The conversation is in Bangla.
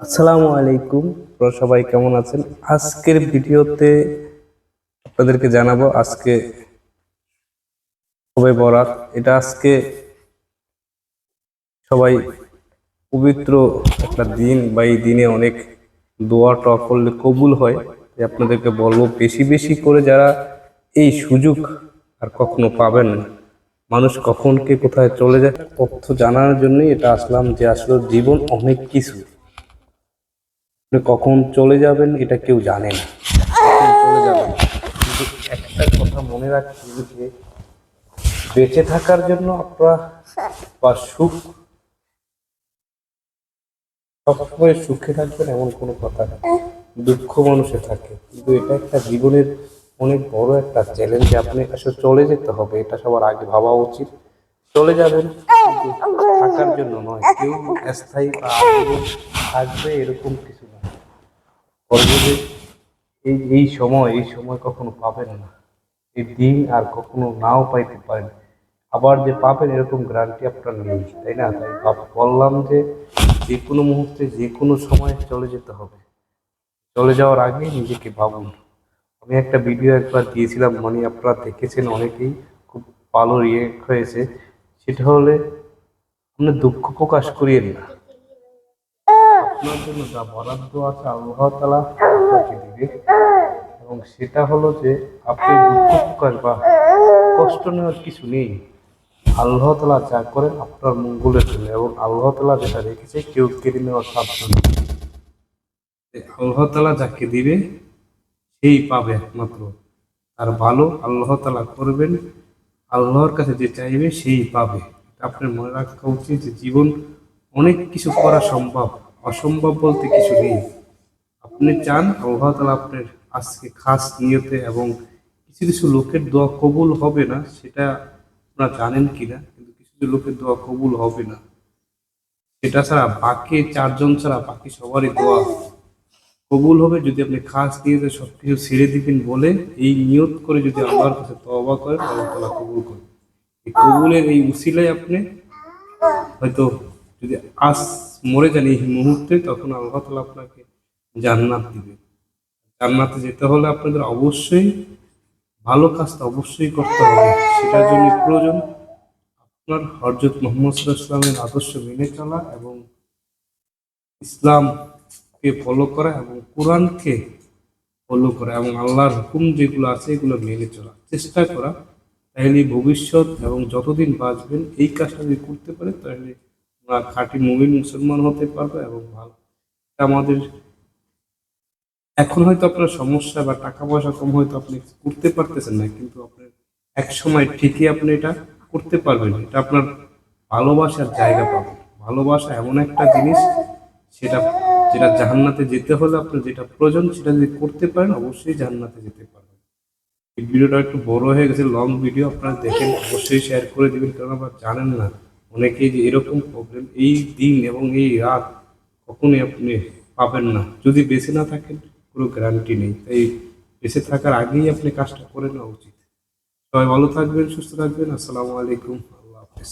আসসালামু আলাইকুম। আপনারা সবাই কেমন আছেন? আজকের ভিডিওতে আপনাদেরকে জানাবো আজকে শবে বরাত। এটা আজকে সবাই পবিত্র একটা দিন বা এই দিনে অনেক দোয়া টোয়া করলে কবুল হয়। তাই আপনাদেরকে বলবো বেশি বেশি করে যারা এই সুযোগ আর কখনো পাবেন না, মানুষ কখন কে কোথায় চলে যায় তথ্য জানার জন্যই এটা আসলাম, যে আসলে জীবন অনেক কিছু, আপনি কখন চলে যাবেন এটা কেউ জানে না, কখন চলে যাবেন। কিন্তু একটা কথা মনে রাখছি যে বেঁচে থাকার জন্য আপনারা বা সুখ সবসময় সুখে থাকবেন এমন কোনো কথা না, দুঃখ মানুষে থাকে, কিন্তু এটা একটা জীবনের অনেক বড় একটা চ্যালেঞ্জ যে আপনি আসলে চলে যেতে হবে, এটা সবার আগে ভাবা উচিত। চলে যাবেন কিন্তু থাকার জন্য নয়, কেউ স্থায়ী বা আজীবন থাকবে এরকম কিছু না। পরবর্তী এই সময় কখনো পাবেন না, এই দিন আর কখনো নাও পাইতে পারেন, আবার যে পাবেন এরকম গ্যারান্টি আপনার নেই, তাই না? তাই বললাম যে যে কোনো মুহূর্তে যে কোনো সময় চলে যেতে হবে, চলে যাওয়ার আগে নিজেকে ভাবুন। আমি একটা ভিডিও একবার দিয়েছিলাম, মানে আপনারা দেখেছেন অনেকেই, খুব ভালো রিয়েক্ট হয়েছে। সেটা হলে আপনি দুঃখ প্রকাশ করিয়েন না, আপনার জন্য যা বরাদ্দ আছে আল্লাহ তাআলা আপনাকে দিবে, এবং সেটা হলো যে আপনি দুঃখ প্রকাশ বা কষ্ট নেওয়ার কিছু নেই। আল্লাহ তাআলা যা করেন আপনার মঙ্গলের জন্য, এবং আল্লাহ তাআলা যেটা রেখেছে কেউ কেড়ে নেওয়ার সাধ্য নেই। আল্লাহ তাআলা যাকে দিবে সেই পাবে একমাত্র, আর ভালো আল্লাহ তাআলা করবেন, আল্লাহর কাছে যে চাইবে সেই পাবে। আপনার মনে রাখা উচিত যে জীবন অনেক কিছু করা সম্ভব, অসম্ভব বলতে কিছু নেই। আপনি চান আল্লাহ তাআলা আপনার আজকে খাস নিয়তে, এবং কিছু কিছু লোকের দোয়া কবুল হবে না, সেটা আপনারা জানেন কিনা, কিন্তু কিছু কিছু লোকের দোয়া কবুল হবে না, সেটা ছাড়া বাকি চারজন ছাড়া বাকি সবারই দোয়া কবুল হবে যদি আপনি খাস নিয়তে সবকিছু ছেড়ে দিবেন বলে এই নিয়ত করে যদি আল্লাহর কাছে তওবা করেন, আল্লাহ তাআলা কবুল করেন। এই কবুলের এই উসিলায় আপনি হয়তো যদি আজ মরে যান এই মুহূর্তে, তখন আল্লাহ তাআলা আপনাকে জান্নাত দিবে। জান্নাতে যেতে হলে আপনাদের অবশ্যই ভালো কাজটা অবশ্যই করতে হবে, সেটার জন্য প্রয়োজন আপনার হযরত মুহাম্মদ সাল্লাল্লাহু আলাইহি ওয়াসাল্লামের আদর্শ মেনে চলা, এবং ইসলামকে ফলো করা, এবং কোরআনকে ফলো করা, এবং আল্লাহর হুকুম যেগুলো আছে এগুলো মেনে চলা চেষ্টা করা। তাহলে ভবিষ্যৎ এবং যতদিন বাঁচবেন এই কাজটা যদি করতে পারে, তাহলে আমরা খাঁটি মুমিন মুসলমান হতে পারবো। এবং ভালো আমাদের এখন হয়তো আপনার সমস্যা বা টাকা পয়সা কম, হয়তো আপনি করতে পারতেছেন না, কিন্তু আপনার এক সময় ঠিকই আপনি এটা করতে পারবেন, এটা আপনার ভালোবাসার জায়গা পাবেন। ভালোবাসা এমন একটা জিনিস, সেটা যেটা জান্নাতে যেতে হলে আপনার যেটা প্রয়োজন সেটা যদি করতে পারেন, অবশ্যই জান্নাতে যেতে পারবেন। এই ভিডিওটা একটু বড় হয়ে গেছে, লং ভিডিও, আপনারা দেখেন, অবশ্যই শেয়ার করে দিবেন, কারণ আপনারা জানেন না অনেকেই যে এরকম প্রবলেম এই দিন এবং এই রাত কখনোই আপনি পাবেন না যদি বেঁচে না থাকেন, কোনো গ্যারান্টি নেই। তাই বেঁচে থাকার আগেই আপনি কাজটা করে নেওয়া উচিত। সবাই ভালো থাকবেন, সুস্থ থাকবেন। আসসালামু আলাইকুম, আল্লাহ হাফেজ।